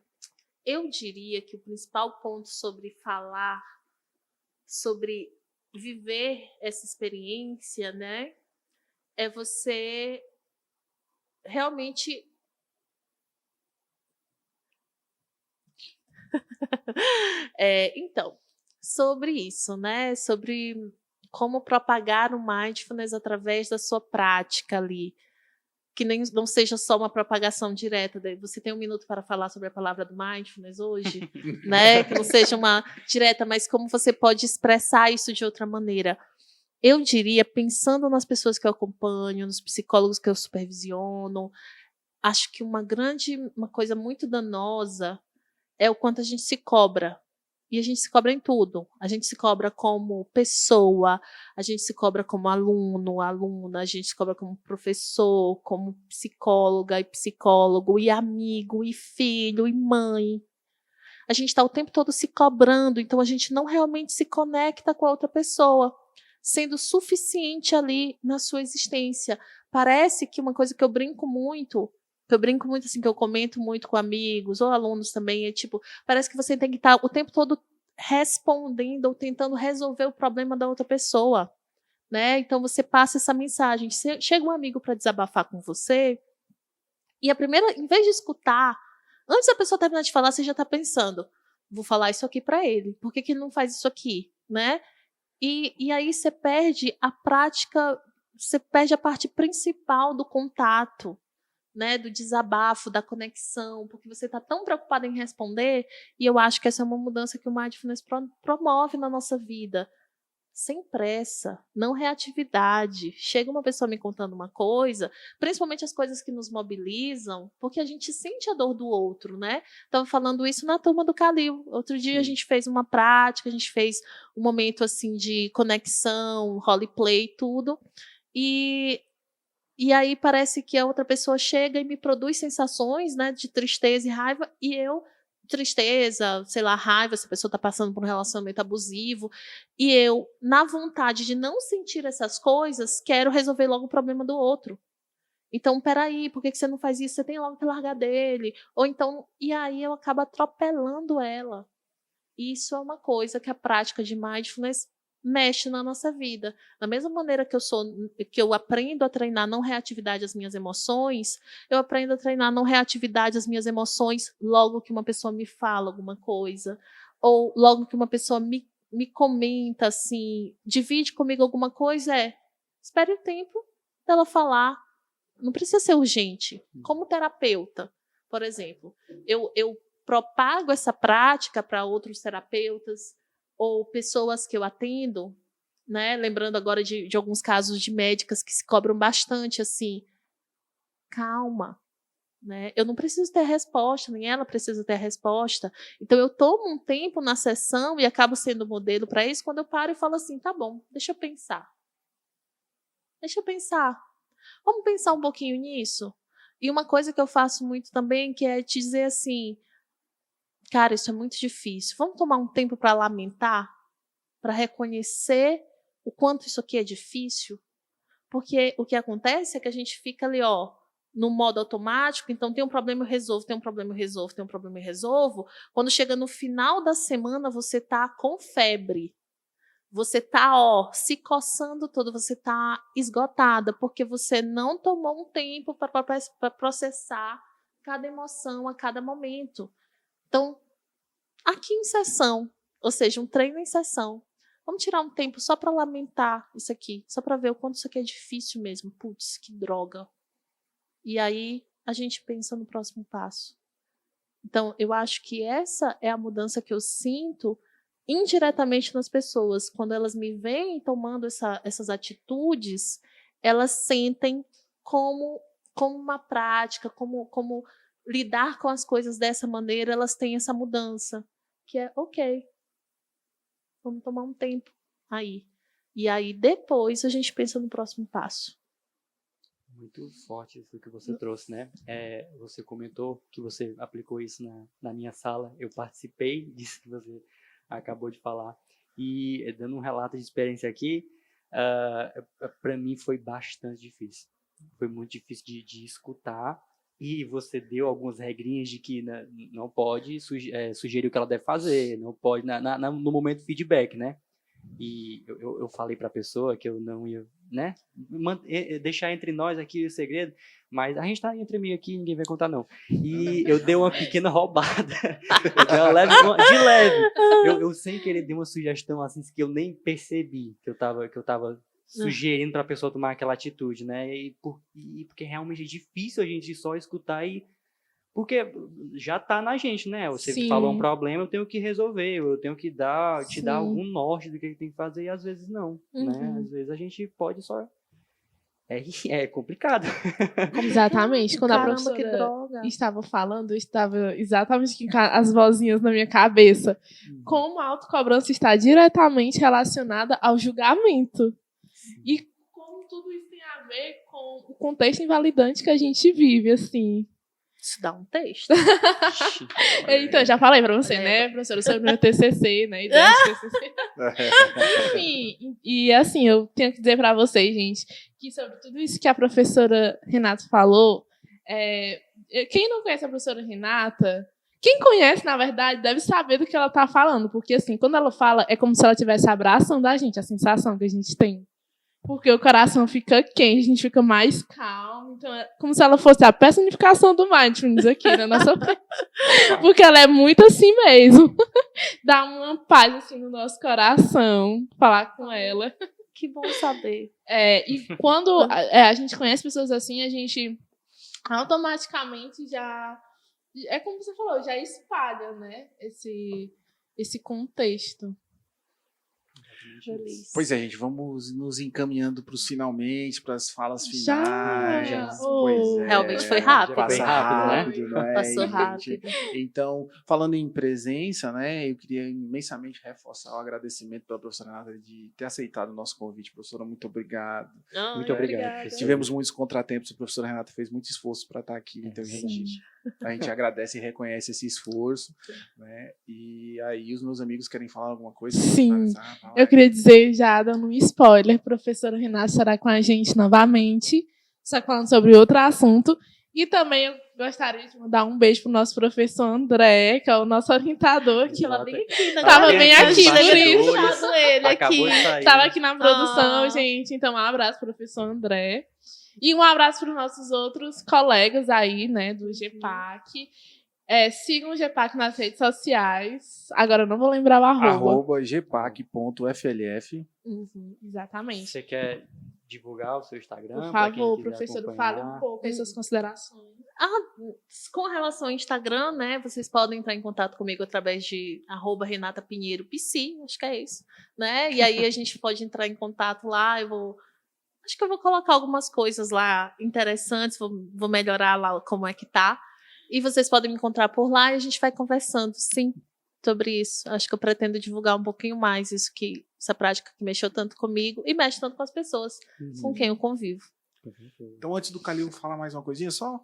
[SPEAKER 4] Eu diria que o principal ponto sobre falar, sobre viver essa experiência, né, é você realmente então, sobre isso, né, sobre como propagar o mindfulness através da sua prática ali, que não seja só uma propagação direta. Você tem 1 minuto para falar sobre a palavra do mindfulness hoje, né? Que não seja uma direta, mas como você pode expressar isso de outra maneira. Eu diria, pensando nas pessoas que eu acompanho, nos psicólogos que eu supervisiono, acho que uma coisa muito danosa é o quanto a gente se cobra. E a gente se cobra em tudo. A gente se cobra como pessoa, a gente se cobra como aluno, aluna, a gente se cobra como professor, como psicóloga e psicólogo, e amigo, e filho, e mãe. A gente está o tempo todo se cobrando, então a gente não realmente se conecta com a outra pessoa, sendo suficiente ali na sua existência. Parece que uma coisa que eu brinco muito assim, que eu comento muito com amigos ou alunos também, parece que você tem que estar o tempo todo respondendo ou tentando resolver o problema da outra pessoa, né? Então você passa essa mensagem, chega um amigo para desabafar com você, e em vez de escutar, Antes da pessoa terminar de falar, você já está pensando, vou falar isso aqui para ele, por que ele não faz isso aqui, né? E aí você perde a prática, você perde a parte principal do contato, né, do desabafo, da conexão, porque você está tão preocupado em responder, e eu acho que essa é uma mudança que o Mindfulness promove na nossa vida. Sem pressa, não reatividade. Chega uma pessoa me contando uma coisa, principalmente as coisas que nos mobilizam, porque a gente sente a dor do outro, né? Estava falando isso na turma do Calil. Outro dia a gente fez uma prática, a gente fez um momento assim de conexão, roleplay, tudo. E aí parece que a outra pessoa chega e me produz sensações, né, de tristeza e raiva, e eu tristeza, sei lá, raiva, se a pessoa está passando por um relacionamento abusivo, e eu, na vontade de não sentir essas coisas, quero resolver logo o problema do outro. Então, peraí, por que você não faz isso? Você tem logo que largar dele. Ou então, e aí eu acabo atropelando ela. Isso é uma coisa que a prática de mindfulness mexe na nossa vida. Da mesma maneira que eu aprendo a treinar não reatividade às minhas emoções, eu aprendo a treinar não reatividade às minhas emoções logo que uma pessoa me fala alguma coisa, ou logo que uma pessoa me comenta, assim, divide comigo alguma coisa, espere o tempo dela falar. Não precisa ser urgente. Como terapeuta, por exemplo, eu propago essa prática para outros terapeutas, ou pessoas que eu atendo, né? Lembrando agora de alguns casos de médicas que se cobram bastante, assim, calma, né? Eu não preciso ter resposta, nem ela precisa ter resposta. Então, eu tomo um tempo na sessão e acabo sendo modelo para isso quando eu paro e falo assim, tá bom, deixa eu pensar. Vamos pensar um pouquinho nisso? E uma coisa que eu faço muito também, que é te dizer assim, cara, isso é muito difícil. Vamos tomar um tempo para lamentar? Para reconhecer o quanto isso aqui é difícil? Porque o que acontece é que a gente fica ali, no modo automático, então tem um problema, eu resolvo, tem um problema, eu resolvo, tem um problema, eu resolvo. Quando chega no final da semana, você está com febre. Você está, se coçando todo, você está esgotada, porque você não tomou um tempo para processar cada emoção a cada momento. Então, aqui em sessão, ou seja, um treino em sessão, vamos tirar um tempo só para lamentar isso aqui, só para ver o quanto isso aqui é difícil mesmo. Putz, que droga. E aí a gente pensa no próximo passo. Então, eu acho que essa é a mudança que eu sinto indiretamente nas pessoas. Quando elas me veem tomando essas atitudes, elas sentem como uma prática, como lidar com as coisas dessa maneira, elas têm essa mudança, que é ok, vamos tomar um tempo aí. E aí depois a gente pensa no próximo passo.
[SPEAKER 2] Muito forte isso que você trouxe, né? Você comentou que você aplicou isso na minha sala, eu participei disso que você acabou de falar, e dando um relato de experiência aqui, para mim foi bastante difícil. Foi muito difícil de escutar. E você deu algumas regrinhas de que não pode sugerir o que ela deve fazer, não pode, no momento do feedback, né? E eu falei para a pessoa que eu não ia, né, deixar entre nós aqui o segredo, mas a gente está entre mim aqui, ninguém vai contar não. E eu dei uma pequena roubada, de leve. Eu sem querer dei uma sugestão assim que eu nem percebi que eu tava sugerindo para a pessoa tomar aquela atitude, né? E porque realmente é difícil a gente só escutar porque já tá na gente, né? Você
[SPEAKER 3] Sim.
[SPEAKER 2] falou um problema, eu tenho que resolver, eu tenho que te dar
[SPEAKER 3] Sim.
[SPEAKER 2] algum norte do que tem que fazer, e às vezes não, né? Às vezes a gente pode só... É complicado.
[SPEAKER 3] Exatamente. Quando a
[SPEAKER 4] Caramba, que
[SPEAKER 3] professora
[SPEAKER 4] droga.
[SPEAKER 3] estava falando, estava exatamente com as vozinhas na minha cabeça. Como a autocobrança está diretamente relacionada ao julgamento. E como tudo isso tem a ver com o contexto invalidante que a gente vive, assim.
[SPEAKER 4] Isso dá um texto.
[SPEAKER 3] Então, eu já falei pra você, né, professora, sobre o meu TCC, né, ideia de TCC. Enfim, e assim, eu tenho que dizer pra vocês, gente, que sobre tudo isso que a professora Renata falou, quem não conhece a professora Renata, quem conhece, na verdade, deve saber do que ela tá falando, porque assim, quando ela fala, é como se ela estivesse abraçando a gente, a sensação que a gente tem. porque o coração fica quente, a gente fica mais calmo. Então é como se ela fosse a personificação do Mindfulness aqui na nossa frente. Porque ela é muito assim mesmo. Dá uma paz assim no nosso coração falar com ela.
[SPEAKER 4] Que bom saber.
[SPEAKER 3] E quando a gente conhece pessoas assim, a gente automaticamente já... É como você falou, já espalha, né? Esse contexto.
[SPEAKER 4] Feliz.
[SPEAKER 1] Pois é, gente, vamos nos encaminhando para os finalmente, para as falas
[SPEAKER 3] Já?
[SPEAKER 1] finais.
[SPEAKER 3] Oh.
[SPEAKER 1] Pois é,
[SPEAKER 4] Realmente foi rápido.
[SPEAKER 1] Passa
[SPEAKER 2] Bem rápido,
[SPEAKER 1] rápido, não é?
[SPEAKER 4] Passou
[SPEAKER 1] gente?
[SPEAKER 4] rápido.
[SPEAKER 1] Então, falando em presença, né, eu queria imensamente reforçar o agradecimento pela professora Renata de ter aceitado o nosso convite. Professora, muito obrigado.
[SPEAKER 2] Muito obrigado.
[SPEAKER 3] Obrigada.
[SPEAKER 1] Tivemos muitos contratempos, a professora Renata fez muito esforço para estar aqui, então
[SPEAKER 3] Sim.
[SPEAKER 1] a gente agradece e reconhece esse esforço, né? E aí os meus amigos querem falar alguma coisa?
[SPEAKER 3] Sim.
[SPEAKER 1] Fala
[SPEAKER 3] Eu
[SPEAKER 1] aí.
[SPEAKER 3] queria dizer, já dando um spoiler, a professora Renata estará com a gente novamente, só que falando sobre outro assunto. E também eu gostaria de mandar um beijo pro nosso professor André, que é o nosso orientador, que
[SPEAKER 4] Tava bem aqui, né?
[SPEAKER 3] Tava bem aqui,
[SPEAKER 4] por
[SPEAKER 3] por isso.
[SPEAKER 4] isso. Ele
[SPEAKER 2] Acabou
[SPEAKER 4] aqui.
[SPEAKER 2] de sair.
[SPEAKER 3] estava aqui na produção,
[SPEAKER 4] Ah.
[SPEAKER 3] gente. Então, um abraço, professor André. E um abraço para os nossos outros colegas aí, né, do GEPAC. Sigam o GEPAC nas redes sociais. Agora eu não vou lembrar o arroba.
[SPEAKER 1] @gpac.flf.
[SPEAKER 3] Exatamente.
[SPEAKER 2] Você quer divulgar o seu Instagram?
[SPEAKER 3] Por
[SPEAKER 2] pra quem
[SPEAKER 3] favor,
[SPEAKER 2] quiser
[SPEAKER 3] professor,
[SPEAKER 2] acompanhar?
[SPEAKER 3] fale um pouco as suas considerações.
[SPEAKER 4] Com relação ao Instagram, né, vocês podem entrar em contato comigo através de @Renata Pinheiro PC, acho que é isso, né? E aí a gente pode entrar em contato lá, acho que eu vou colocar algumas coisas lá interessantes, vou melhorar lá como é que tá. E vocês podem me encontrar por lá e a gente vai conversando, sim, sobre isso. Acho que eu pretendo divulgar um pouquinho mais essa prática que mexeu tanto comigo e mexe tanto com as pessoas com quem eu convivo.
[SPEAKER 1] Então, antes do Calil falar mais uma coisinha, só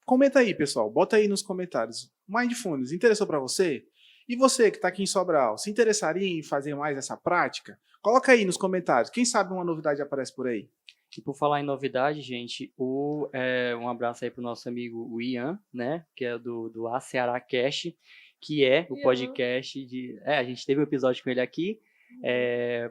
[SPEAKER 1] comenta aí, pessoal. Bota aí nos comentários. Mindfulness, interessou para você? E você que está aqui em Sobral, se interessaria em fazer mais essa prática? Coloca aí nos comentários. Quem sabe uma novidade aparece por aí.
[SPEAKER 2] E por falar em novidade, gente, um abraço aí pro nosso amigo o Ian, né? Que é do A Ceará Cast, que é o
[SPEAKER 4] Ian.
[SPEAKER 2] podcast de... a gente teve um episódio com ele aqui.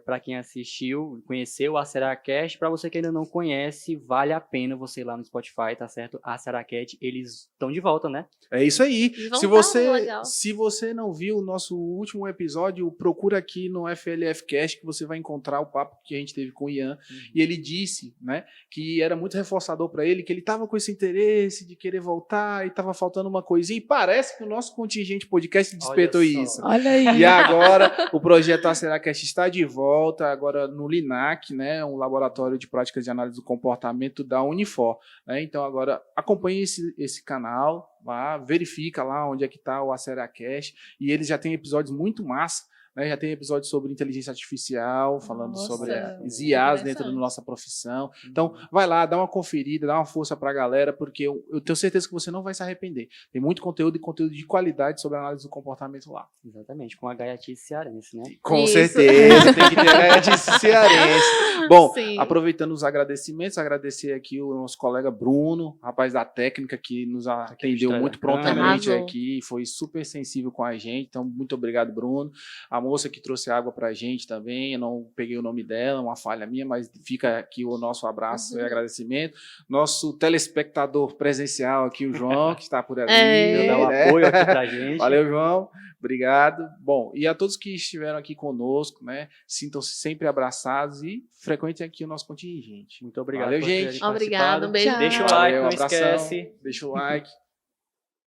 [SPEAKER 2] Para quem assistiu, conheceu a Seracast. Para você que ainda não conhece, vale a pena você ir lá no Spotify, tá certo? A Seracast, eles estão de volta, né?
[SPEAKER 1] É isso aí.
[SPEAKER 4] De
[SPEAKER 1] Se
[SPEAKER 4] vontade, legal.
[SPEAKER 1] você não viu o nosso último episódio, procura aqui no FLF Cast que você vai encontrar o papo que a gente teve com o Ian. E ele disse, né, que era muito reforçador para ele, que ele estava com esse interesse de querer voltar e estava faltando uma coisinha. E parece que o nosso contingente podcast despertou
[SPEAKER 2] Olha só.
[SPEAKER 1] isso.
[SPEAKER 3] Olha aí.
[SPEAKER 1] E agora o projeto Aceracast está de volta, agora no LINAC, né, um laboratório de práticas de análise do comportamento da Unifor. Né? Então agora acompanhe esse canal, lá, verifica lá onde é que está o Aceracast, e eles já têm episódios muito massa. Né, já tem episódio sobre inteligência artificial, falando sobre as IAs dentro da nossa profissão. Então, vai lá, dá uma conferida, dá uma força para a galera, porque eu tenho certeza que você não vai se arrepender. Tem muito conteúdo e conteúdo de qualidade sobre a análise do comportamento lá.
[SPEAKER 2] Exatamente, com a gaiatice cearense, né?
[SPEAKER 1] Com
[SPEAKER 4] Isso.
[SPEAKER 1] certeza, tem que ter gaiatice cearense. Bom,
[SPEAKER 4] Sim.
[SPEAKER 1] aproveitando os agradecimentos, agradecer aqui o nosso colega Bruno, rapaz da técnica, que nos atendeu muito prontamente
[SPEAKER 4] Arrasou.
[SPEAKER 1] aqui, foi super sensível com a gente, então muito obrigado, Bruno. A moça que trouxe água pra gente também, eu não peguei o nome dela, uma falha minha, mas fica aqui o nosso abraço e agradecimento. Nosso telespectador presencial aqui, o João, que está por ali.
[SPEAKER 2] Dá um
[SPEAKER 1] né?
[SPEAKER 2] apoio aqui pra gente.
[SPEAKER 1] Valeu, João. Obrigado. Bom, e a todos que estiveram aqui conosco, né? Sintam-se sempre abraçados e frequentem aqui o nosso contingente.
[SPEAKER 2] Muito obrigado.
[SPEAKER 1] Valeu,
[SPEAKER 2] por
[SPEAKER 1] gente.
[SPEAKER 2] terem participado.
[SPEAKER 4] Obrigada, um beijo.
[SPEAKER 3] Tchau.
[SPEAKER 2] Deixa o like,
[SPEAKER 1] Valeu,
[SPEAKER 2] não
[SPEAKER 1] abração.
[SPEAKER 2] esquece.
[SPEAKER 1] Deixa o like.